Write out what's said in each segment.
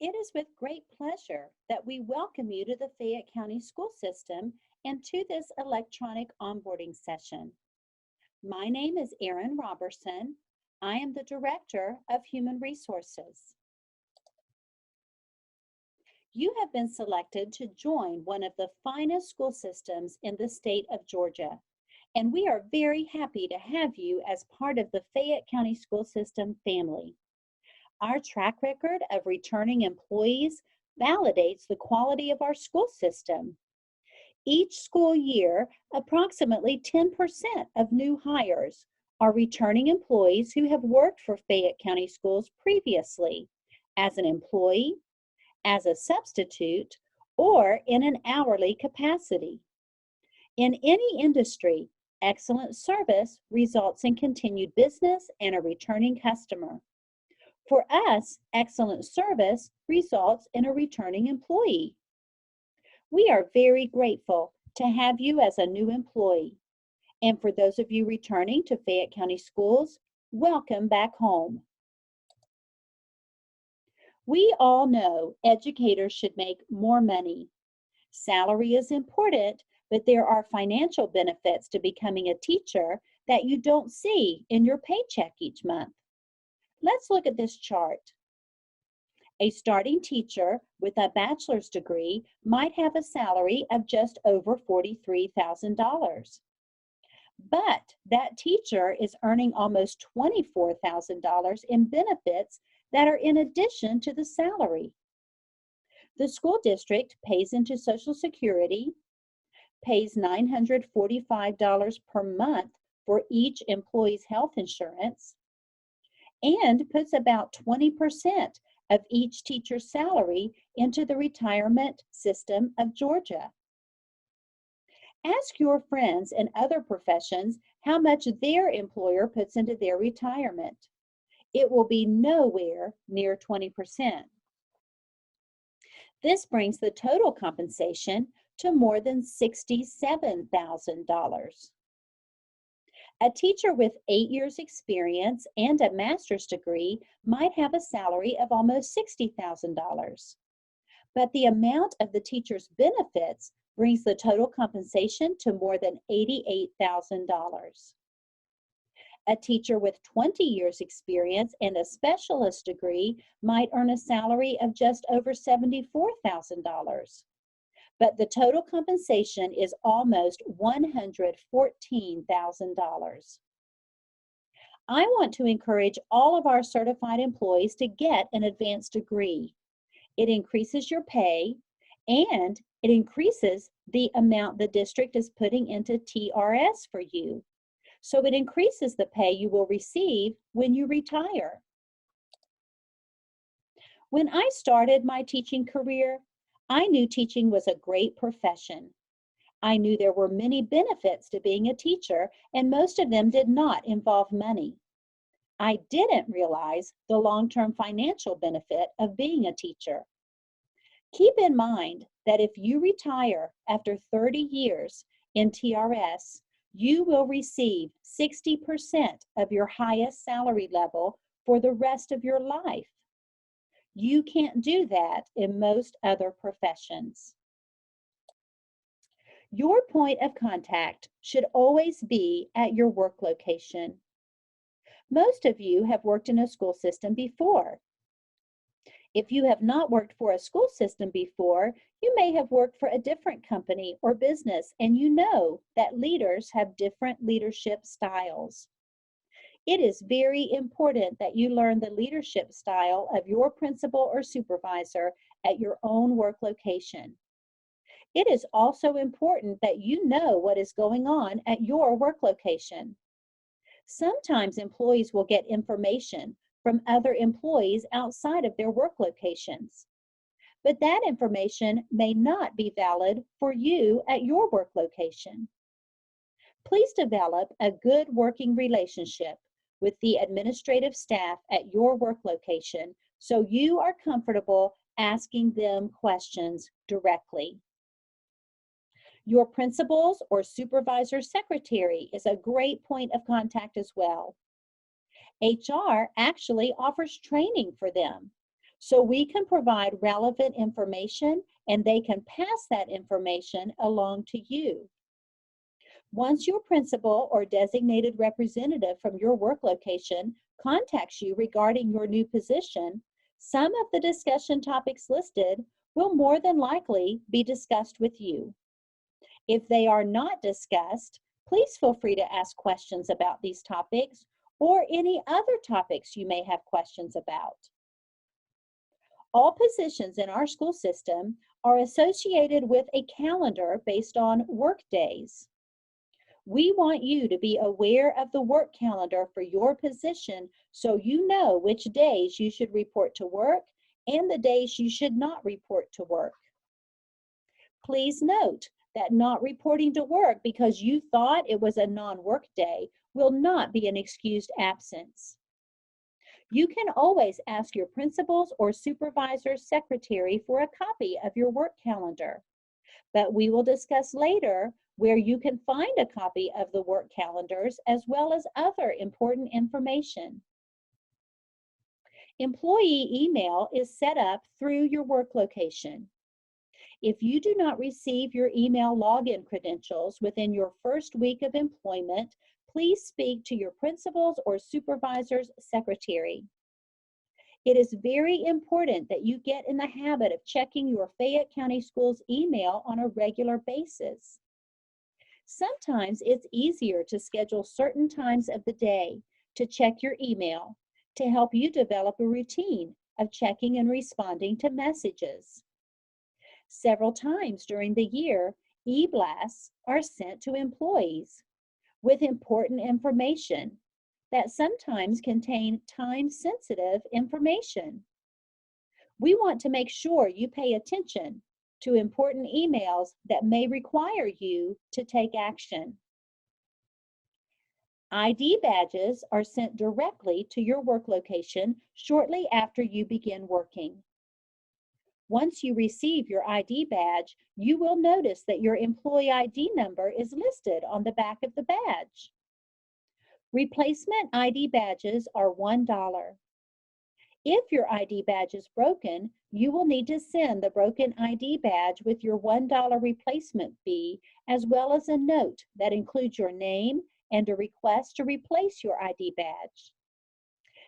It is with great pleasure that we welcome you to the Fayette County School System and to this electronic onboarding session. My name is Erin Robertson. I am the Director of Human Resources. You have been selected to join one of the finest school systems in the state of Georgia, and we are very happy to have you as part of the Fayette County School System family. Our track record of returning employees validates the quality of our school system. Each school year, approximately 10% of new hires are returning employees who have worked for Fayette County Schools previously as an employee, as a substitute, or in an hourly capacity. In any industry, excellent service results in continued business and a returning customer. For us, excellent service results in a returning employee. We are very grateful to have you as a new employee. And for those of you returning to Fayette County Schools, welcome back home. We all know educators should make more money. Salary is important, but there are financial benefits to becoming a teacher that you don't see in your paycheck each month. Let's look at this chart. A starting teacher with a bachelor's degree might have a salary of just over $43,000. But that teacher is earning almost $24,000 in benefits that are in addition to the salary. The school district pays into Social Security, pays $945 per month for each employee's health insurance, and puts about 20% of each teacher's salary into the retirement system of Georgia. Ask your friends in other professions how much their employer puts into their retirement. It will be nowhere near 20%. This brings the total compensation to more than $67,000. A teacher with 8 years experience and a master's degree might have a salary of almost $60,000. But the amount of the teacher's benefits brings the total compensation to more than $88,000. A teacher with 20 years experience and a specialist degree might earn a salary of just over $74,000. But the total compensation is almost $114,000. I want to encourage all of our certified employees to get an advanced degree. It increases your pay and it increases the amount the district is putting into TRS for you. So it increases the pay you will receive when you retire. When I started my teaching career, I knew teaching was a great profession. I knew there were many benefits to being a teacher, and most of them did not involve money. I didn't realize the long-term financial benefit of being a teacher. Keep in mind that if you retire after 30 years in TRS, you will receive 60% of your highest salary level for the rest of your life. You can't do that in most other professions. Your point of contact should always be at your work location. Most of you have worked in a school system before. If you have not worked for a school system before, you may have worked for a different company or business, and you know that leaders have different leadership styles. It is very important that you learn the leadership style of your principal or supervisor at your own work location. It is also important that you know what is going on at your work location. Sometimes employees will get information from other employees outside of their work locations, but that information may not be valid for you at your work location. Please develop a good working relationship with the administrative staff at your work location so you are comfortable asking them questions directly. Your principal's or supervisor's secretary is a great point of contact as well. HR actually offers training for them, so we can provide relevant information and they can pass that information along to you. Once your principal or designated representative from your work location contacts you regarding your new position, some of the discussion topics listed will more than likely be discussed with you. If they are not discussed, please feel free to ask questions about these topics or any other topics you may have questions about. All positions in our school system are associated with a calendar based on work days. We want you to be aware of the work calendar for your position so you know which days you should report to work and the days you should not report to work. Please note that not reporting to work because you thought it was a non-work day will not be an excused absence. You can always ask your principal's or supervisor's secretary for a copy of your work calendar, but we will discuss later where you can find a copy of the work calendars as well as other important information. Employee email is set up through your work location. If you do not receive your email login credentials within your first week of employment, please speak to your principal's or supervisor's secretary. It is very important that you get in the habit of checking your Fayette County Schools email on a regular basis. Sometimes it's easier to schedule certain times of the day to check your email to help you develop a routine of checking and responding to messages. Several times during the year, e-blasts are sent to employees with important information that sometimes contain time-sensitive information. We want to make sure you pay attention to important emails that may require you to take action. ID badges are sent directly to your work location shortly after you begin working. Once you receive your ID badge, you will notice that your employee ID number is listed on the back of the badge. Replacement ID badges are $1. If your ID badge is broken, you will need to send the broken ID badge with your $1 replacement fee, as well as a note that includes your name and a request to replace your ID badge.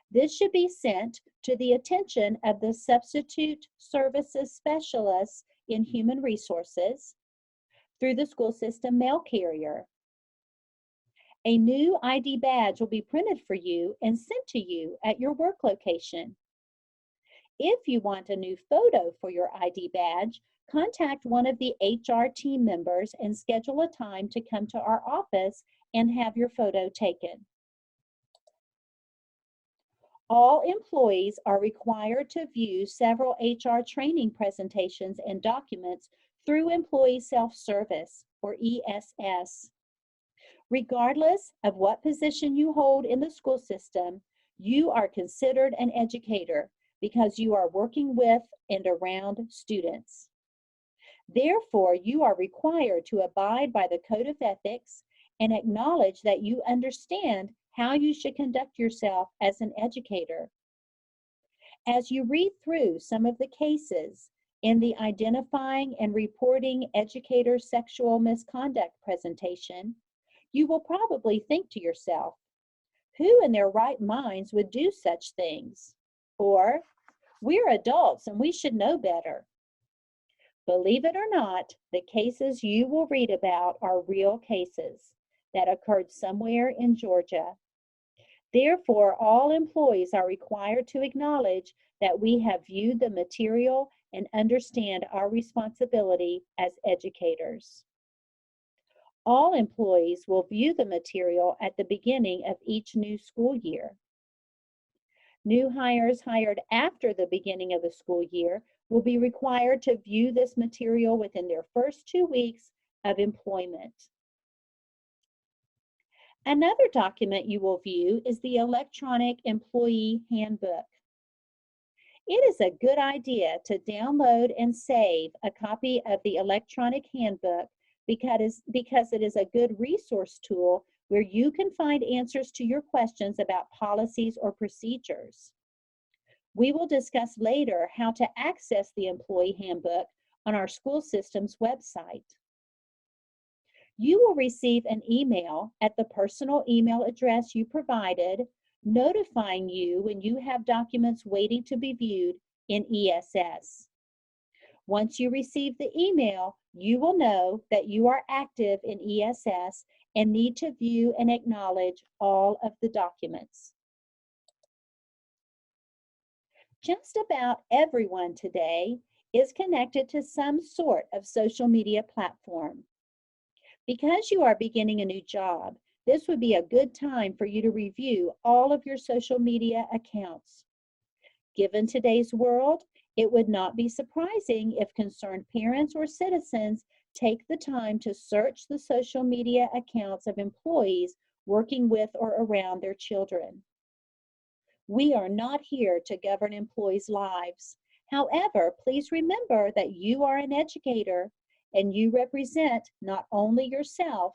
This should be sent to the attention of the Substitute Services Specialist in Human Resources through the school system mail carrier. A new ID badge will be printed for you and sent to you at your work location. If you want a new photo for your ID badge, contact one of the HR team members and schedule a time to come to our office and have your photo taken. All employees are required to view several HR training presentations and documents through Employee Self-Service, or ESS. Regardless of what position you hold in the school system, you are considered an educator because you are working with and around students. Therefore, you are required to abide by the Code of Ethics and acknowledge that you understand how you should conduct yourself as an educator. As you read through some of the cases in the Identifying and Reporting Educator Sexual Misconduct presentation, you will probably think to yourself, who in their right minds would do such things? Or, we're adults and we should know better. Believe it or not, the cases you will read about are real cases that occurred somewhere in Georgia. Therefore, all employees are required to acknowledge that we have viewed the material and understand our responsibility as educators. All employees will view the material at the beginning of each new school year. New hires hired after the beginning of the school year will be required to view this material within their first 2 weeks of employment. Another document you will view is the Electronic Employee Handbook. It is a good idea to download and save a copy of the Electronic Handbook because it is a good resource tool where you can find answers to your questions about policies or procedures. We will discuss later how to access the employee handbook on our school system's website. You will receive an email at the personal email address you provided, notifying you when you have documents waiting to be viewed in ESS. Once you receive the email, you will know that you are active in ESS and need to view and acknowledge all of the documents. Just about everyone today is connected to some sort of social media platform. Because you are beginning a new job, this would be a good time for you to review all of your social media accounts. Given today's world, it would not be surprising if concerned parents or citizens take the time to search the social media accounts of employees working with or around their children. We are not here to govern employees' lives. However, please remember that you are an educator and you represent not only yourself,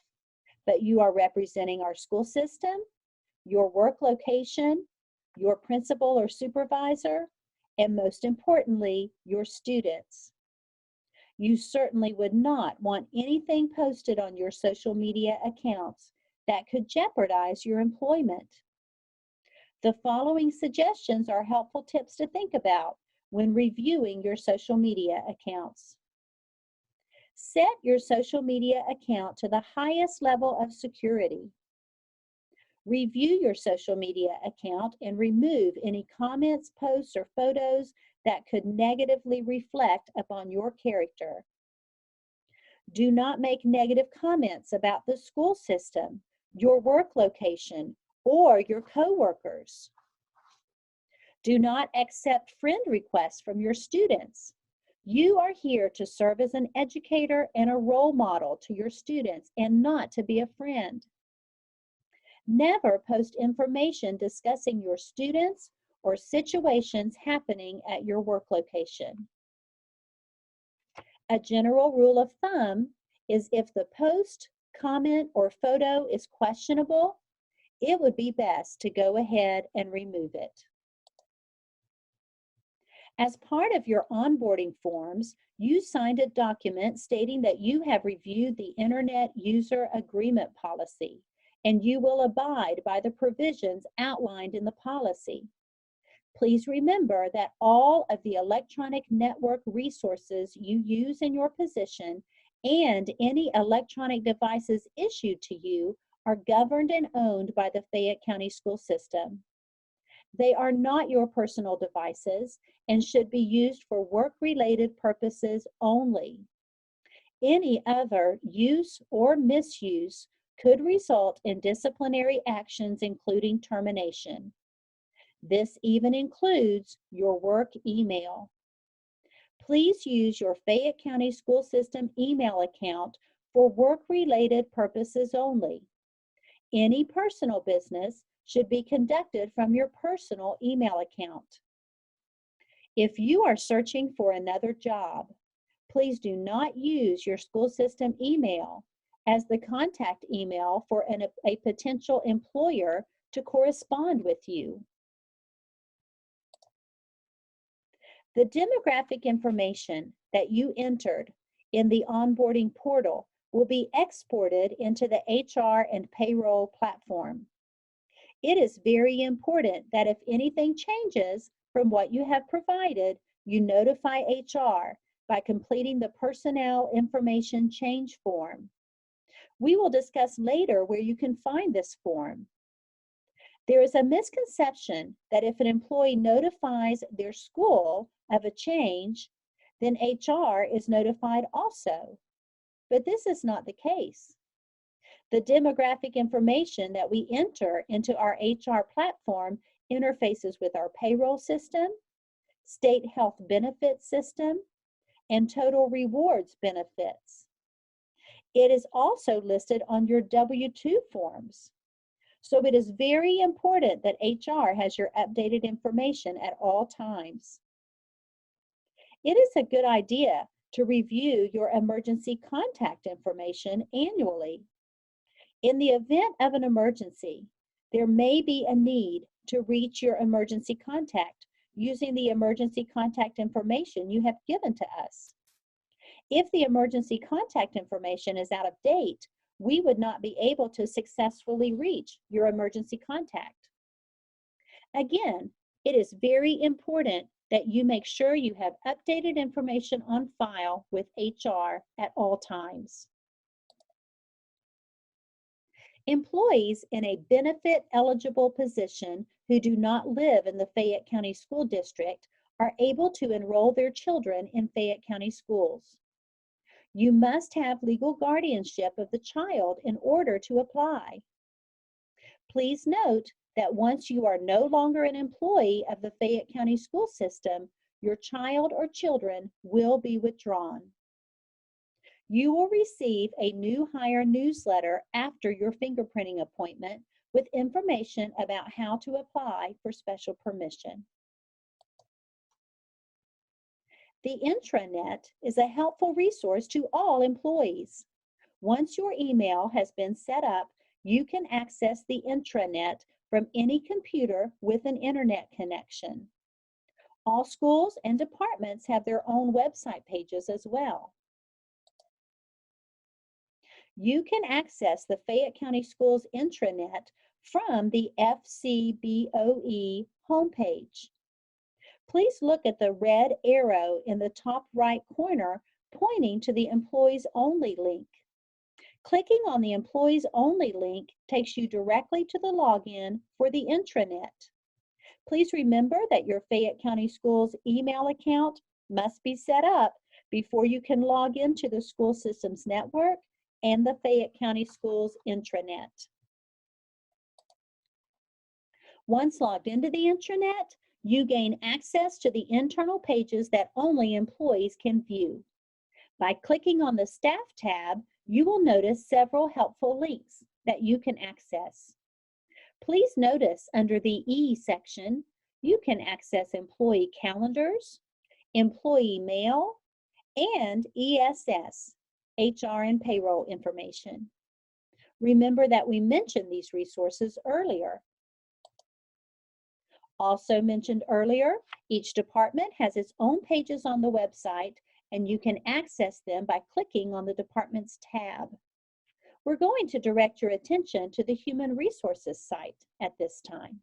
but you are representing our school system, your work location, your principal or supervisor, and most importantly, your students. You certainly would not want anything posted on your social media accounts that could jeopardize your employment. The following suggestions are helpful tips to think about when reviewing your social media accounts. Set your social media account to the highest level of security. Review your social media account and remove any comments, posts, or photos that could negatively reflect upon your character. Do not make negative comments about the school system, your work location, or your coworkers. Do not accept friend requests from your students. You are here to serve as an educator and a role model to your students and not to be a friend. Never post information discussing your students or situations happening at your work location. A general rule of thumb is if the post, comment, or photo is questionable, it would be best to go ahead and remove it. As part of your onboarding forms, you signed a document stating that you have reviewed the Internet User Agreement Policy, and you will abide by the provisions outlined in the policy. Please remember that all of the electronic network resources you use in your position and any electronic devices issued to you are governed and owned by the Fayette County School System. They are not your personal devices and should be used for work-related purposes only. Any other use or misuse could result in disciplinary actions, including termination. This even includes your work email. Please use your Fayette County School System email account for work-related purposes only. Any personal business should be conducted from your personal email account. If you are searching for another job, please do not use your school system email as the contact email for a potential employer to correspond with you. The demographic information that you entered in the onboarding portal will be exported into the HR and payroll platform. It is very important that if anything changes from what you have provided, you notify HR by completing the Personnel Information Change form. We will discuss later where you can find this form. There is a misconception that if an employee notifies their school of a change, then HR is notified also. But this is not the case. The demographic information that we enter into our HR platform interfaces with our payroll system, state health benefits system, and total rewards benefits. It is also listed on your W-2 forms. So it is very important that HR has your updated information at all times. It is a good idea to review your emergency contact information annually. In the event of an emergency, there may be a need to reach your emergency contact using the emergency contact information you have given to us. If the emergency contact information is out of date, we would not be able to successfully reach your emergency contact. Again, it is very important that you make sure you have updated information on file with HR at all times. Employees in a benefit-eligible position who do not live in the Fayette County School District are able to enroll their children in Fayette County schools. You must have legal guardianship of the child in order to apply. Please note that once you are no longer an employee of the Fayette County school system, your child or children will be withdrawn. You will receive a new hire newsletter after your fingerprinting appointment with information about how to apply for special permission. The intranet is a helpful resource to all employees. Once your email has been set up, you can access the intranet from any computer with an internet connection. All schools and departments have their own website pages as well. You can access the Fayette County Schools intranet from the FCBOE homepage. Please look at the red arrow in the top right corner pointing to the Employees Only link. Clicking on the Employees Only link takes you directly to the login for the intranet. Please remember that your Fayette County Schools email account must be set up before you can log into the school systems network and the Fayette County Schools intranet. Once logged into the intranet, you gain access to the internal pages that only employees can view. By clicking on the Staff tab, you will notice several helpful links that you can access. Please notice under the E section, you can access employee calendars, employee mail, and ESS, HR and payroll information. Remember that we mentioned these resources earlier. Also mentioned earlier, each department has its own pages on the website, and you can access them by clicking on the department's tab. We're going to direct your attention to the Human Resources site at this time.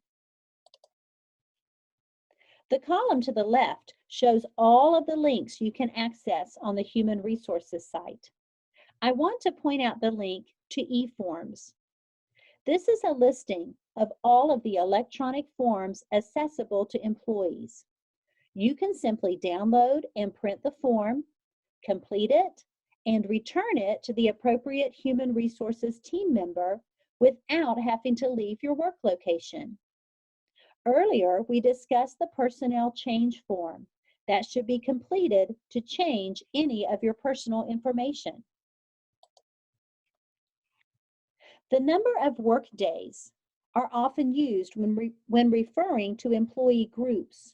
The column to the left shows all of the links you can access on the Human Resources site. I want to point out the link to eForms. This is a listing of all of the electronic forms accessible to employees. You can simply download and print the form, complete it, and return it to the appropriate Human Resources team member without having to leave your work location. Earlier, we discussed the personnel change form that should be completed to change any of your personal information. The number of work days are often used when referring to employee groups.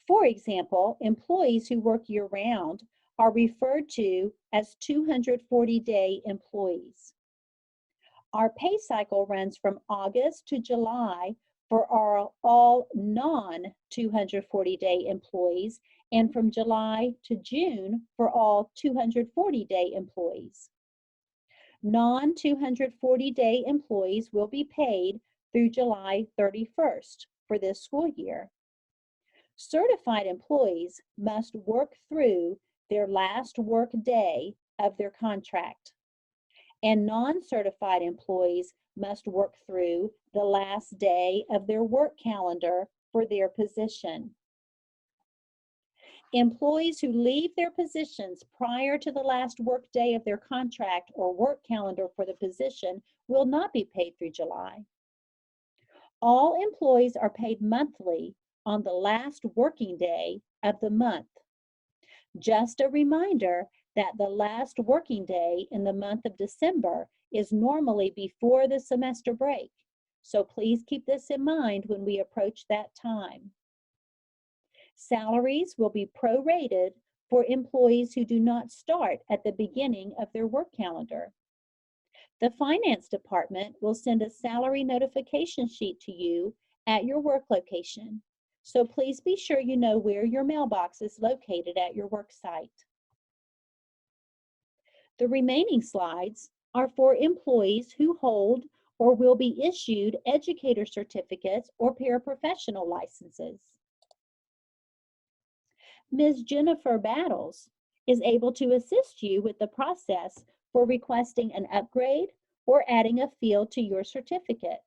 For example, employees who work year-round are referred to as 240-day employees. Our pay cycle runs from August to July for all non-240-day employees and from July to June for all 240-day employees. Non-240-day employees will be paid through July 31st for this school year. Certified employees must work through their last work day of their contract, and non-certified employees must work through the last day of their work calendar for their position. Employees who leave their positions prior to the last work day of their contract or work calendar for the position will not be paid through July. All employees are paid monthly on the last working day of the month. Just a reminder that the last working day in the month of December is normally before the semester break, so please keep this in mind when we approach that time. Salaries will be prorated for employees who do not start at the beginning of their work calendar. The finance department will send a salary notification sheet to you at your work location, so please be sure you know where your mailbox is located at your work site. The remaining slides are for employees who hold or will be issued educator certificates or paraprofessional licenses. Ms. Jennifer Battles is able to assist you with the process for requesting an upgrade or adding a field to your certificate.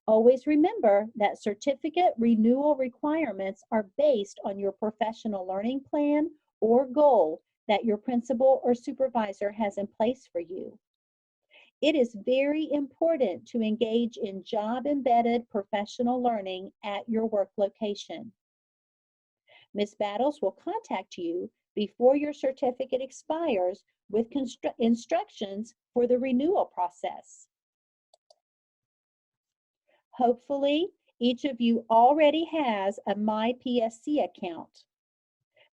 Always remember that certificate renewal requirements are based on your professional learning plan or goal that your principal or supervisor has in place for you. It is very important to engage in job-embedded professional learning at your work location. Ms. Battles will contact you before your certificate expires with instructions for the renewal process. Hopefully, each of you already has a MyPSC account,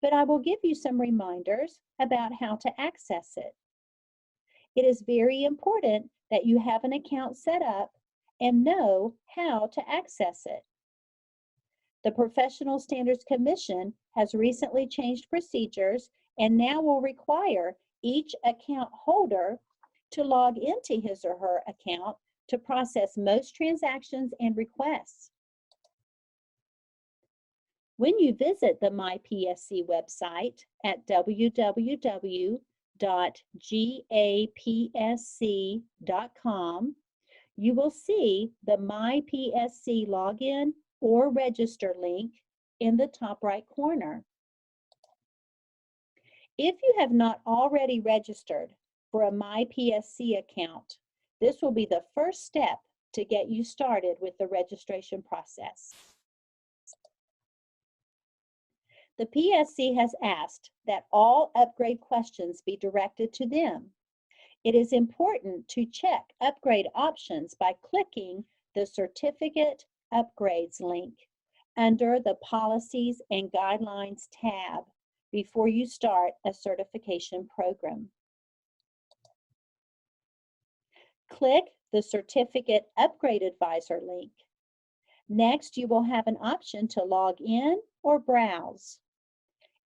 but I will give you some reminders about how to access it. It is very important that you have an account set up and know how to access it. The Professional Standards Commission has recently changed procedures and now will require each account holder to log into his or her account to process most transactions and requests. When you visit the MyPSC website at www.gapsc.com, you will see the MyPSC login or register link in the top right corner. If you have not already registered for a MyPSC account, this will be the first step to get you started with the registration process. The PSC has asked that all upgrade questions be directed to them. It is important to check upgrade options by clicking the Certificate Upgrades link under the Policies and Guidelines tab before you start a certification program. Click the Certificate Upgrade Advisor link. Next, you will have an option to log in or browse.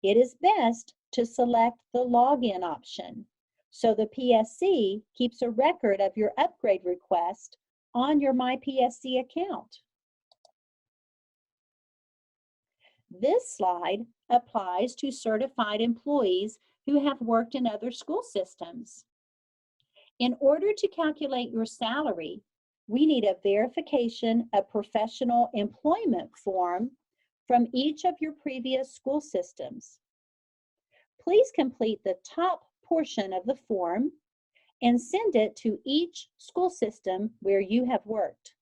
It is best to select the login option so the PSC keeps a record of your upgrade request on your MyPSC account. This slide applies to certified employees who have worked in other school systems. In order to calculate your salary, we need a verification of professional employment form from each of your previous school systems. Please complete the top portion of the form and send it to each school system where you have worked.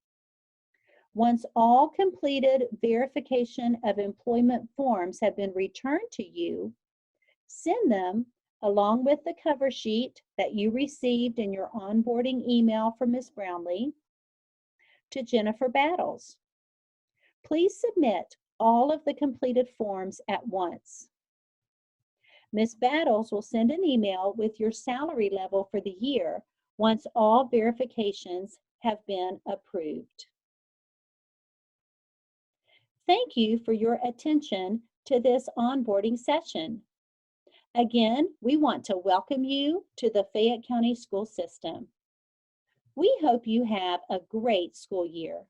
Once all completed verification of employment forms have been returned to you, send them along with the cover sheet that you received in your onboarding email from Ms. Brownlee to Jennifer Battles. Please submit all of the completed forms at once. Ms. Battles will send an email with your salary level for the year once all verifications have been approved. Thank you for your attention to this onboarding session. Again, we want to welcome you to the Fayette County School System. We hope you have a great school year.